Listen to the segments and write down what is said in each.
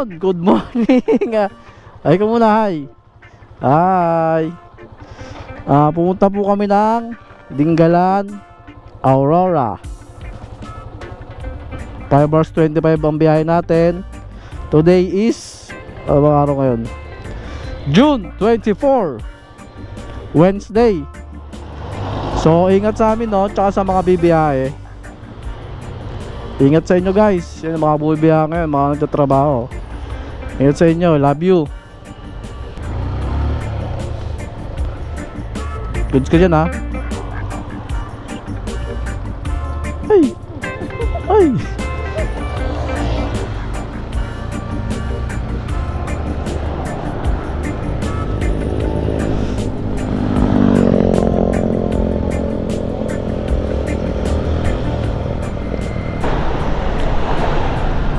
Yun, good morning. Ay ka muna, hi. Hi. Pumunta po kami ng Dingalan, Aurora. 5 hours 25 ang biyahe natin. Today is mga araw ngayon, June 24, Wednesday. So ingat sa amin, no, tsaka sa mga bibiyahe. Ingat sa inyo, guys. Yan ang mga bubiyahe ngayon, mga nagtatrabaho. Ingat sa inyo, love you. Goods ka dyan, ha? Ay! Ay!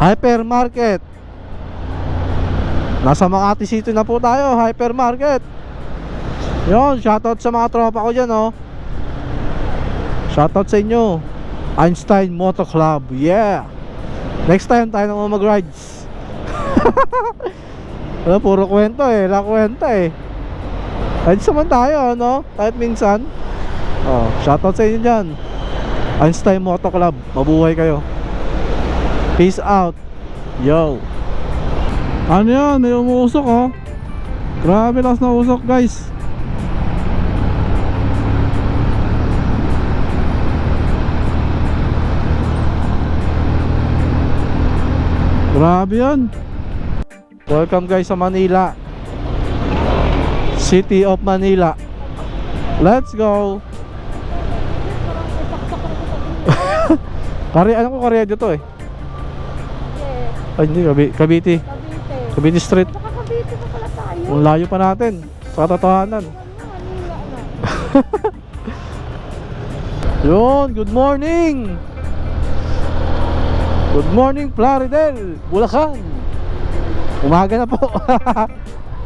Hypermarket. Nasa Makati City na po tayo, hypermarket. Yun, shoutout sa mga tropa ko dyan, oh. Shoutout sa inyo, Einstein Motor Club, yeah. Next time tayo na mag-rides. Puro kwento eh, kwenta eh. Rides naman tayo, no? Kahit minsan. Oh, shoutout sa inyo dyan, Einstein Motor Club, mabuhay kayo. Peace out. Yo. Ano yan? May umuusok, oh. Grabe, lakas na usok, guys. Grabe yan. Welcome, guys, sa Manila, City of Manila. Let's go. Ano ko Korea dito eh. Ay hindi, Cavite. Cavite Street. Cavite pa pala tayo. Ang layo pa natin sa katotohanan. Yun, good morning. Good morning, Plaridel, Bulacan. Umaga na po.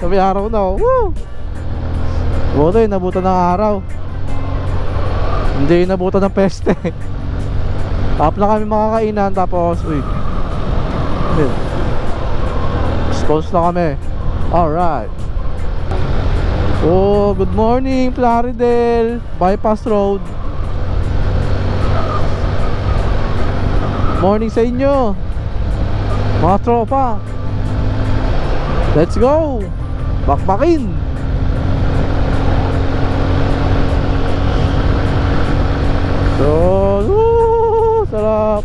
Sabi araw na, woo. Buti, nabutan ng araw. Hindi nabutan ng peste. Top na kami makakainan, tapos uy, close na kami. Alright. Oh, good morning, Plaridel, Bypass Road. Morning sa inyo, mga tropa. Let's go. Bakbakin. So, sarap.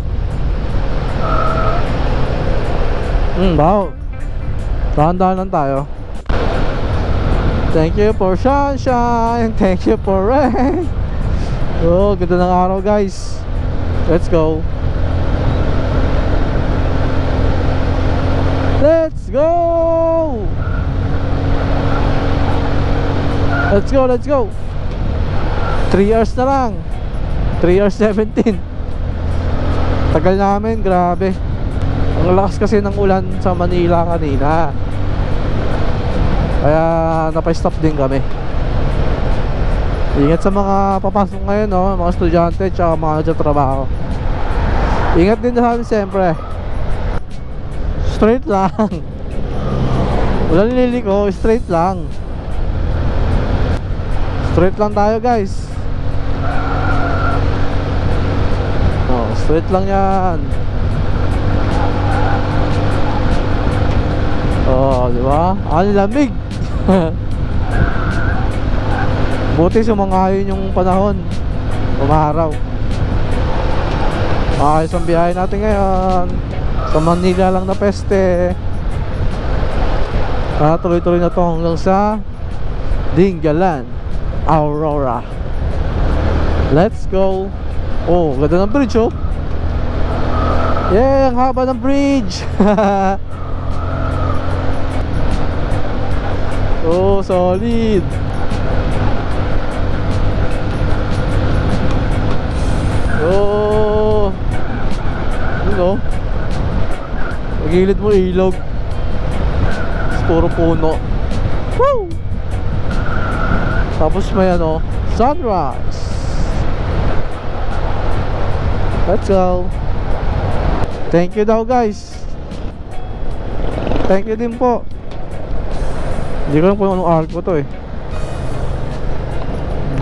Baho. Dahan-dahan lang tayo. Thank you for sunshine. Thank you for rain. Oh, ganda ng araw, guys. Let's go. Let's go. Let's go, let's go. 3 hours na lang. 3 hours 17. Tagal namin, grabe. Ang lakas kasi ng ulan sa Manila kanina, kaya napay-stop din kami. Ingat sa mga papasok ngayon, no? Mga estudyante tsaka mga nagtatrabaho. Ingat din sa amin siyempre. Straight lang. Wala nililiko, straight lang. Straight lang tayo, guys. Oh, straight lang yan. Oh, di ba? Ang lamig. Buti sumangayon yung panahon, umaraw. Ayos ang biyahe natin ngayon. Sa Manila lang na peste. Tuloy-tuloy na to hanggang sa Dingalan, Aurora. Let's go. Oh, ganda ng bridge, oh. Yeah, ang haba ng bridge. Oh, solid. Oh, ano? Pagilid mo ilog, puro puno. Woo! Tapos may ano, sunrise. Let's go. Thank you daw, guys. Thank you din po. Hindi ko lang po anong arco to eh.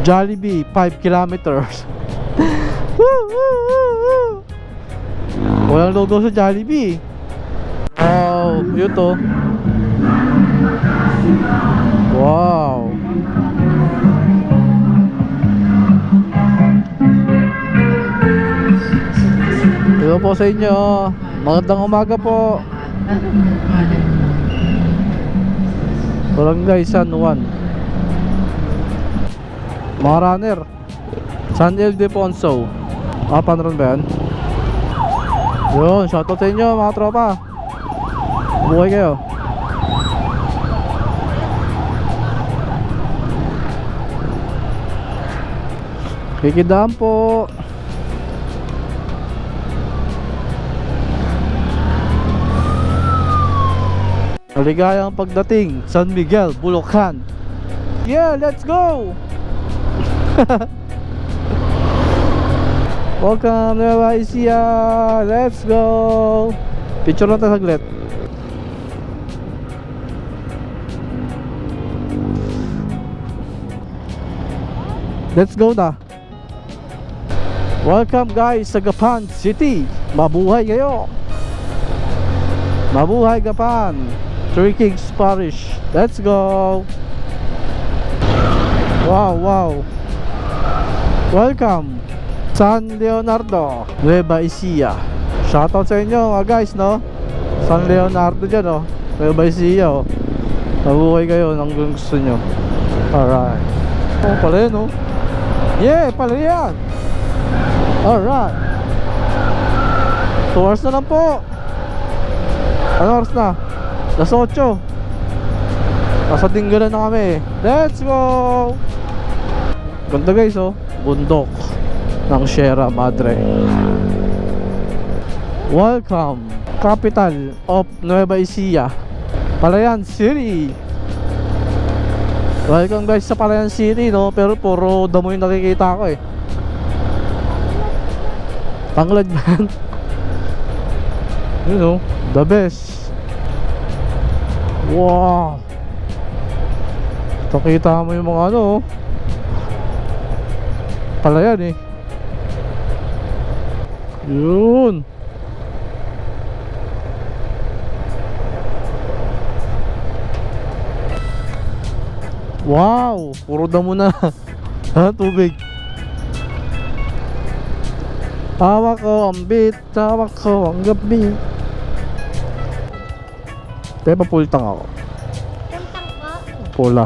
Jollibee 5 kilometers. Walang logo sa Jollibee. Oh, yun to. Wow. Hello po sa inyo. Magandang umaga po. Barangay San Juan. Mga runner San Ildefonso. Panron ba yan? Yun, shoutout sa inyo mga tropa. Buhay kayo. Kikidaan po. Maligayang pagdating San Miguel, Bulacan. Yeah, let's go. Welcome Nueva Ecija. Let's go. Picture lang tayo saglit. Let's go na. Welcome guys sa Gapan City. Mabuhay kayo. Mabuhay Gapan. Three Kings Parish. Let's go. Wow, wow. Welcome San Leonardo, Nueva Ecija. Shoutout sa inyo guys, no? San Leonardo dyan, no? Nueva Ecija, oh. Mabuhay kayo ng gusto nyo. Alright. Oh, pala yun, no? Yeah, pala yan. Alright. 2 hours na lang po. Ano oras na? Las 8. Nasa Tinggalan na kami. Let's go. Ganda guys, oh. Bundok ng Sierra Madre. Welcome capital of Nueva Ecija, Palayan City. Welcome guys sa Palayan City, no? Pero puro damo yung nakikita ko eh. Tanglad man. You know, the best. Wow. Nakita mo yung mga ano, oh. Palayan eh. Yun. Wow, puro damo na. Ha, tubig. Tawa ko ang beat, tawa ko ang gabi. Kaya pa pultang ako. Puntang ka? Pula.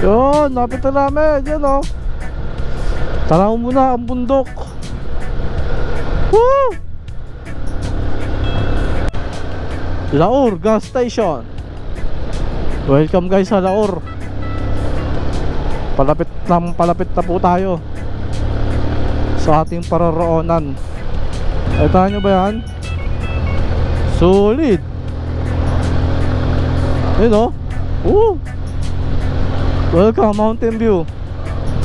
Yun, napit na namin. Yun, oh. Tanaw mo na ang bundok. Woo! Laur Gas Station. Welcome guys sa Laur. Palapit na po tayo sa ating pararoonan. Ito nyo ba yan? Solid. Yun, oh. Woo! Welcome Mountain View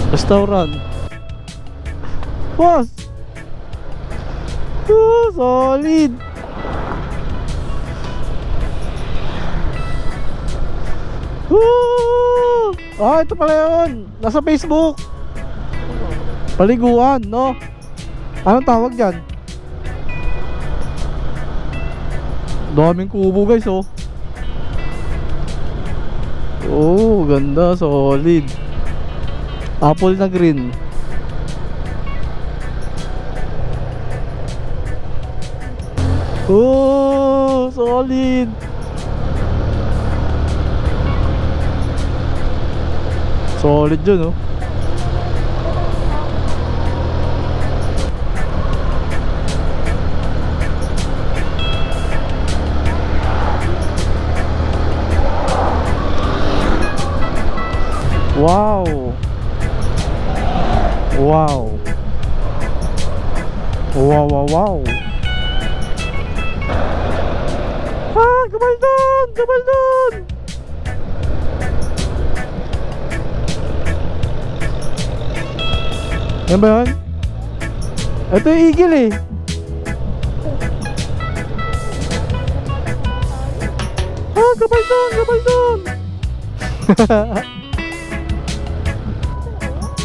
Restaurant. Boss. Solid. Ito pala yun. Nasa Facebook. Paliguan, no? Anong tawag dyan? Daming kubo guys, oh. Oh, ganda, solid. Apple na green. Oh, solid. Solid yun, oh. Wow. Wow. Wow, wow, wow. Gabal doon! Gabal doon! Yan ba yun? Ito yung eagle eh. Ah, gabaldon, gabaldon.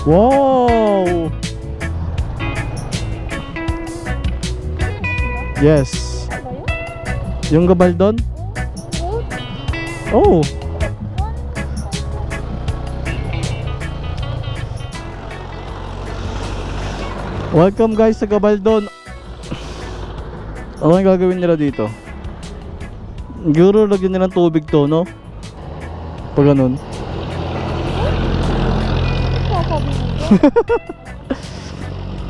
Wow. Yes. Yung gabaldon? Oh. Welcome guys sa Gabaldon. Ano ang gagawin nila dito? Siguro lagyan nila ng tubig to, no? Pag ganun.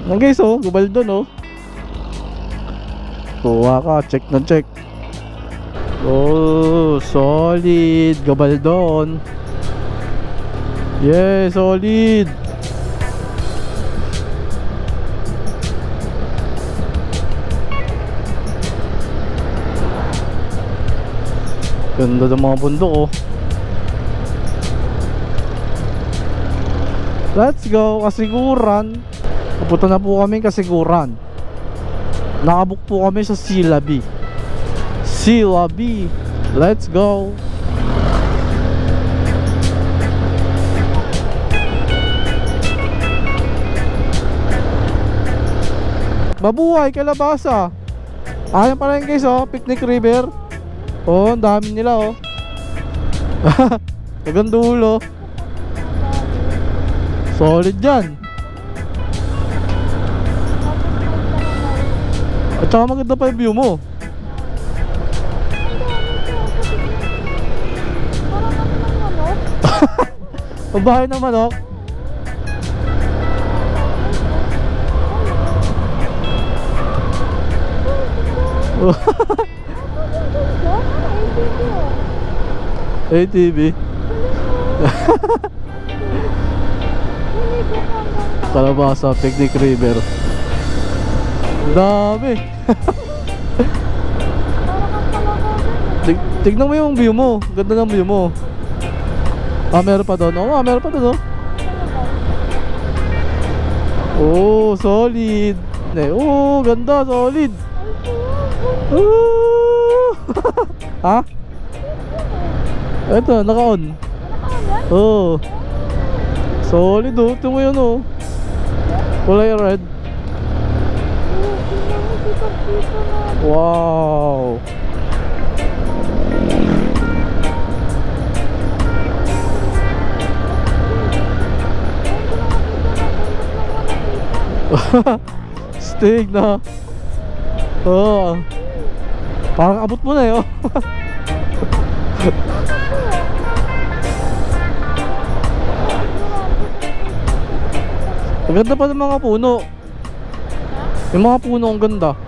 Yan guys, oh, Gabaldon, oh. Kuha ka, check na check. Oh, solid Gabaldon. Yeah, solid. Ganda ng mga bundok, oh. Let's go, Kasiguran. Pupunta na po kami Kasiguran. Nakabook po kami sa Silabi. Silabi. Let's go. Mabuhay, kalabasa. Ayan pala yun guys, oh, Picnic River. Oh, ang dami nila, oh. Hanggang dulo. Solid yan. At saka maganda pa yung view mo. Pabahay ng manok. ATV. Kalabasa, Picnic River. Dami. Tignan mo yung view mo. Ganda ng view mo. Ah, meron pa doon. Oo, meron pa doon, oh. Oh, solid. Oh, ganda, solid. Oh. Ha? Ito, naka-on. Oh. Solid, oh. Ito mo yun, oh. Kulay red. Wow. Stig na. Oh. Parang abot mo na eh, oh. Ang ganda pa ng mga puno. Yung mga puno ang ganda.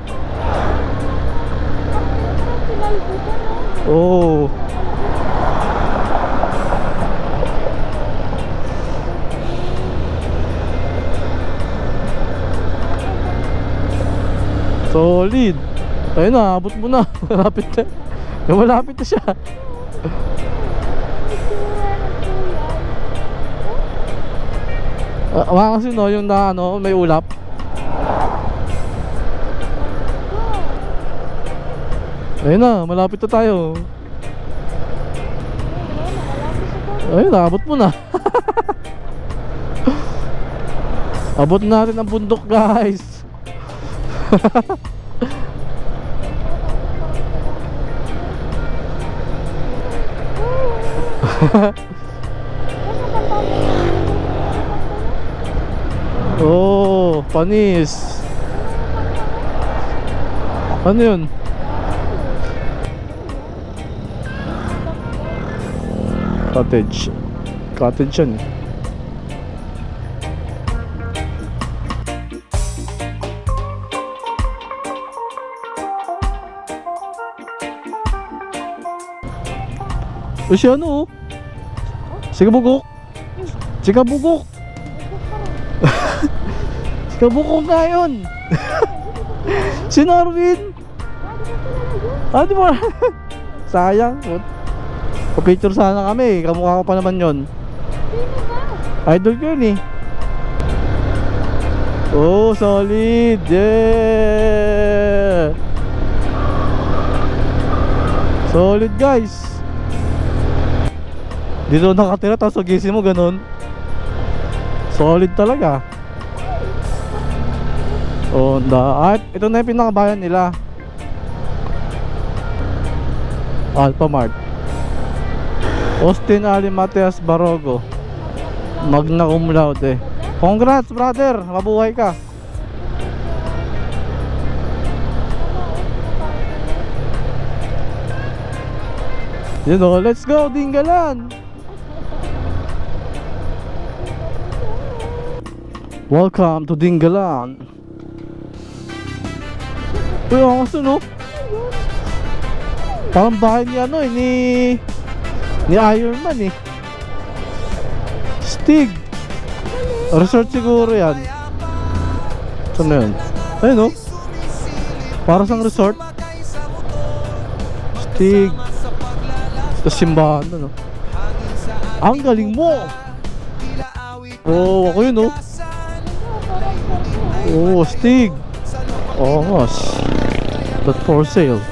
Oh. Solid. Ayun na, abot mo na. Malapit na. Malapit na siya. Kasi no, yung na ano, may ulap. Ayun na, malapit na tayo. Ayun na, abot mo na. Abot natin ang bundok, guys. Oh, panis. Ano yun? Cottage. Cottage yan. O siya ano, oh. Sigabugok. Sigabugok. Sigabugok nga yun. Si Norwin. Ah, di ba? Sayang. Pa-picture sana kami. Kamukha ko pa naman yun. Idol ko yun eh. Oh, solid. Yeah. Solid, guys. Dito nakatira tapos gising mo ganun. Solid talaga. Oh, at ito na yung pinakabayan nila. Alphamart. Austin Ali Mateas Barogo, magna cum laude. Congrats, brother, mabuhay ka. You know, let's go Dingalan. Welcome to Dingalan. Uy, ang kaso no, parang bahay ni ano eh, ni Iron Man eh. Stig Resort siguro yan. Saan na yun? Ayun no, para sang resort. Stig sa simbahan na no. Ang galing mo. Oh, ako yun no. Oh, Stig. Oh, mas not for sale.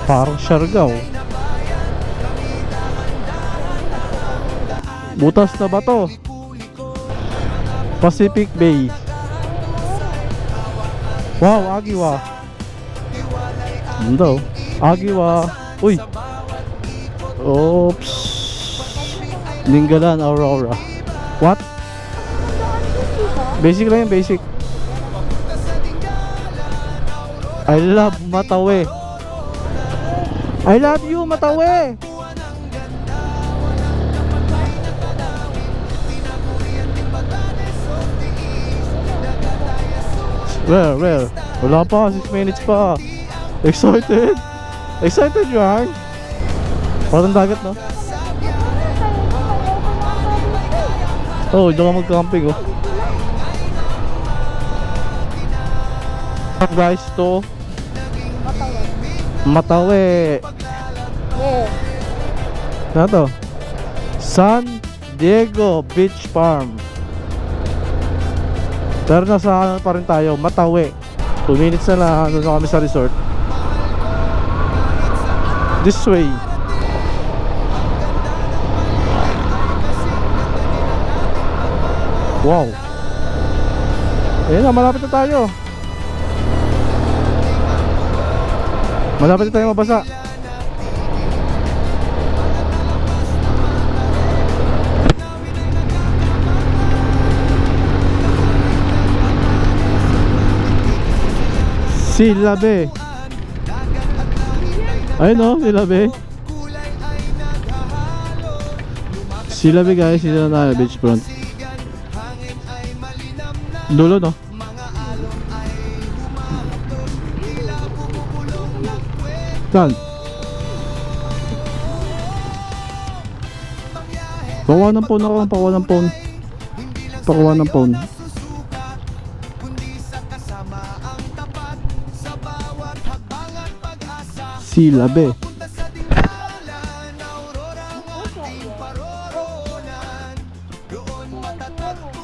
Parang Siargao. Butas na ba to? Pacific Bay. Wow, Agiwa. Ano? Agiwa. Uy. Oops. Dingalan Aurora. What? Basic lang yan, basic. I love Matawe. I love you, Matawe. Where? Wala pa, 6 minutes pa. Excited? Excited yan? Parang dagat, no? Oh, diyan ka mag-camping, oh. Guys, to Matawe. Ano to? San Diego Beach Farm. Pero nasa ano pa rin tayo, Matawe. 2 minutes na lang, doon na kami sa resort. This way. Wow. Ayun na, malapit na tayo. Malapit na tayo mabasa. Silabe. Ayun o, Silabe. Silabe guys, sila na beachfront. Dulo no? Saan? Pakuha ng phone ako, pakuha ng phone. Pakuha ng phone. Silabe.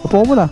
Upo mo na.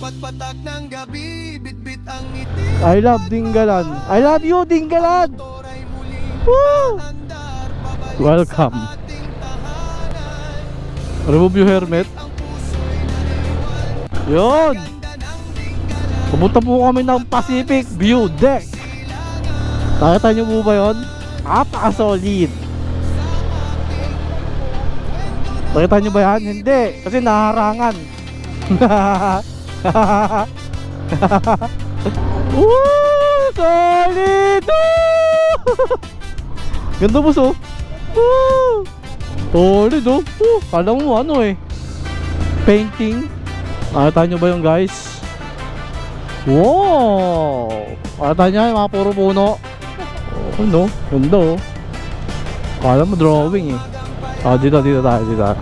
Pagpatak ng gabi, bitbit ang ngiti. I love Dingalan. I love you, Dingalan. Woo! Welcome. Remove your helmet. Yun. Pumunta po kami ng Pacific View Deck. Nakita nyo po ba yun? Napaka-solid. Nakita nyo ba yan? Hindi. Kasi naharangan. Woo! Solid! Woo! Ganda boss oh. Woo! Solid oh. Kala mo ano eh, painting. Nakita nyo ba yung guys? Wow! Nakita nyo yung mga puro puno. Oh no, ganda oh. Kala mo drawing eh. Dito tayo, dito.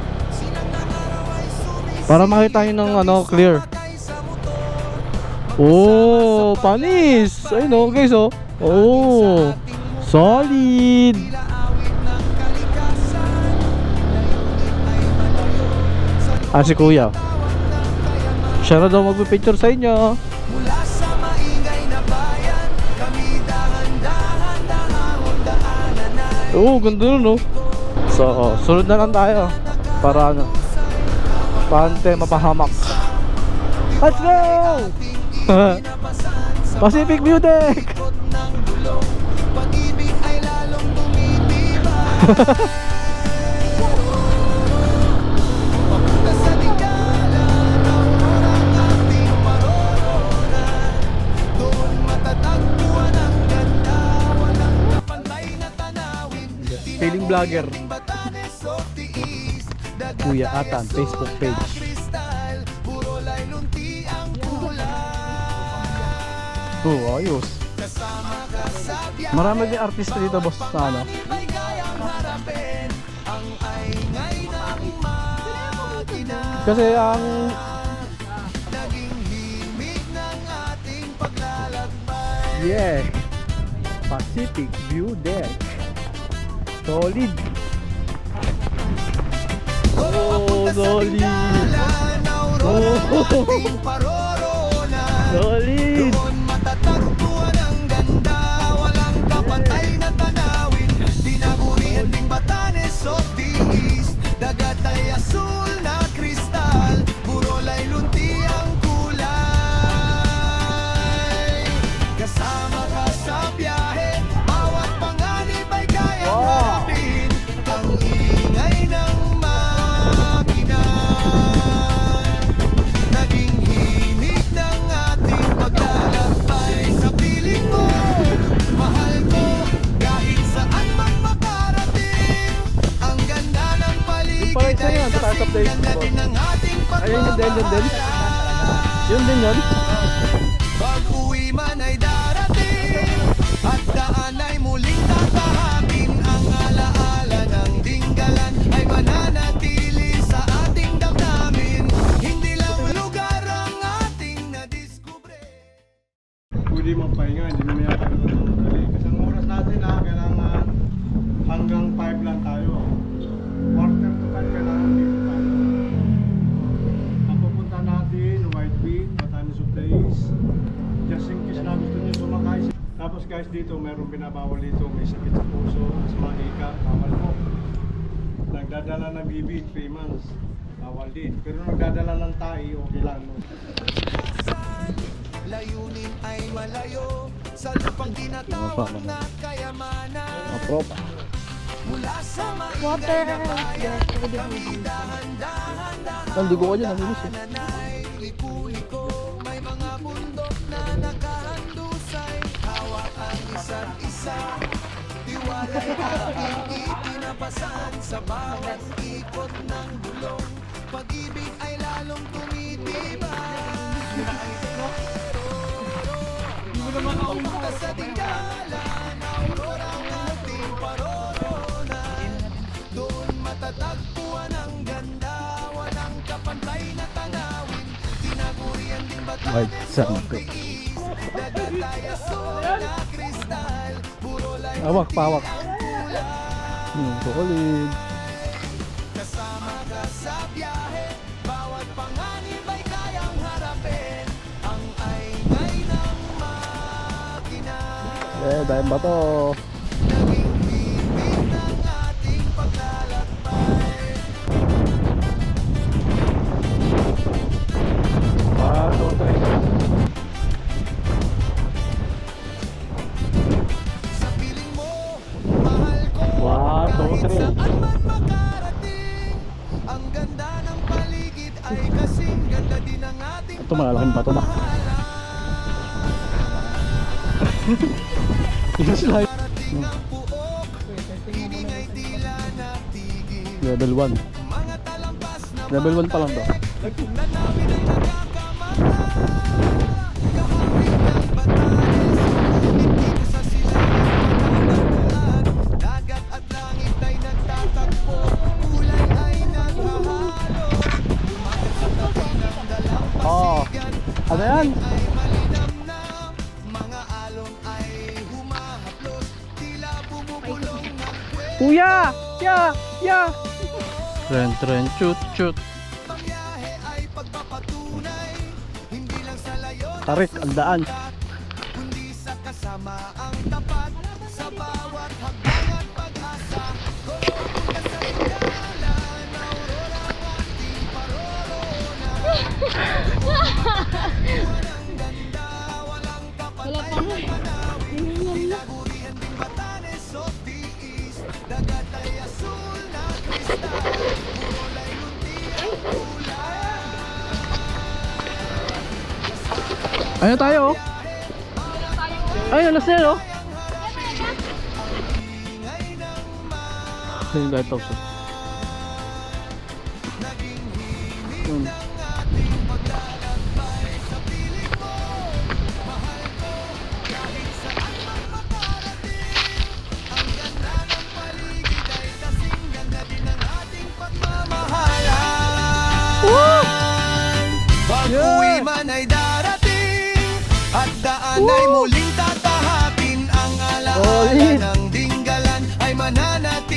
Para makita nyo ng ano, clear. Oh, panis. Ayun oh guys oh. Oh, solid. Si kuya. Siya na daw magpipicture sa inyo. Oh, ganda nun oh. So, sunod na lang tayo. Para ano, pante mapahamak. Let's go! Pacific View Deck! Feeling vlogger Kuya Atan Facebook page. Oh, ayos. Marami din artista dito boss na ano. Kasi ang yeah, Pacific View Deck. Solid. Oh, solid. Oh, solid. Matatagpuan ang ganda, walang kapantay na tanawin. Tinagurian ding Batanes of the East. Dagat ay asul na kristal, burolay lunti ang kulay. Kasama ka sa biyahe, bawat panganib ay kayang harapin. Ang ingay ng makina, naging himig ng ating paglalakbay. Sa piling mo, mahal ko, kahit saan man makarating. Ang ganda ng paligid ay kasing ganda din ng ating pagmamahal. Yun din yun. Pag-uwi man ay darating, at daan ay muling tatahakin. Ang alaala ng dinggalan ay mananatili sa ating damdamin. Hindi lang lugar ang ating nadiskubre. Pwede magpahinga, hindi naman yata madali. Kasi ang oras natin kailangan hanggang 5 lang tayo. Quarter to 5 kailangan dito tayo. Ang pupunta natin, White Beach, Batanes of the East. Just in case na gusto nyo sumakay. Tapos guys, dito mayroong binabawal dito. May sakit sa puso, asma, hika, bawal mo. Nagdadala ng BB, 3 months. Bawal din. Pero nagdadala ng tayo, okay lang. No? Layunin ay malayo sa lupang tinatawag na kayamanan. Apropa. Mula sa Water. maingay na bayan, kami dahan-dahan. Naligo ko dyan, naminis eh. Nanay, liku-liko, may mga bundok na nakahandusay. Hawak ang isa't isa, tiwala'y aking itinapasan. Sa bawat ikot ng bulong, pag-ibig ay lalong tumitibay. Pumunta sa tinggalan, aurora ang ating paroonan. Doon matatagpuan ang ganda, walang kapantay na tanawin. Tinagurian din White Batanes sand. of the East. Dagat ay asul na kristal, burolay Pawak, pawak. ang kulay. Solid. Kasama ka sa biyahe, bawat panganib ay kayang harapin. Ang ingay ng makina, Eh, dahil ba to? naging bibig ng ating Yan, bato na. Yung slide. Level 1. Level 1 pa lang to. Dagat at langit ay nagtatagpo, kulay ay naghahalo. Oh. Ano yan? Ay malinamnam, mga alon ay humahaplos, tila bumubulong ng Kuya! Ya! Ya! Tren, shoot, shoot. pagbiyahe ay pagpapatunay, hindi lang sa layon Tarik, ang daan. kundi sa kasama ang tapat, sa bawat hakbang at pag-asa. Kung papunta sa Dingalan, Aurora ang ating paroroonan. Walang ganda, walang kapantay na manawin, tinagurian ding Batanes of the East. Dagat ay asul na kristal, kulay munti ang kulay. Ano tayo? Ay, alas na yun, oh. Ayun, lighthouse, oh. Yun. Pag-uwi man ay darating at daan ay muling tatahakin, ang alaala Solid. ng Dinggalan ay mananatili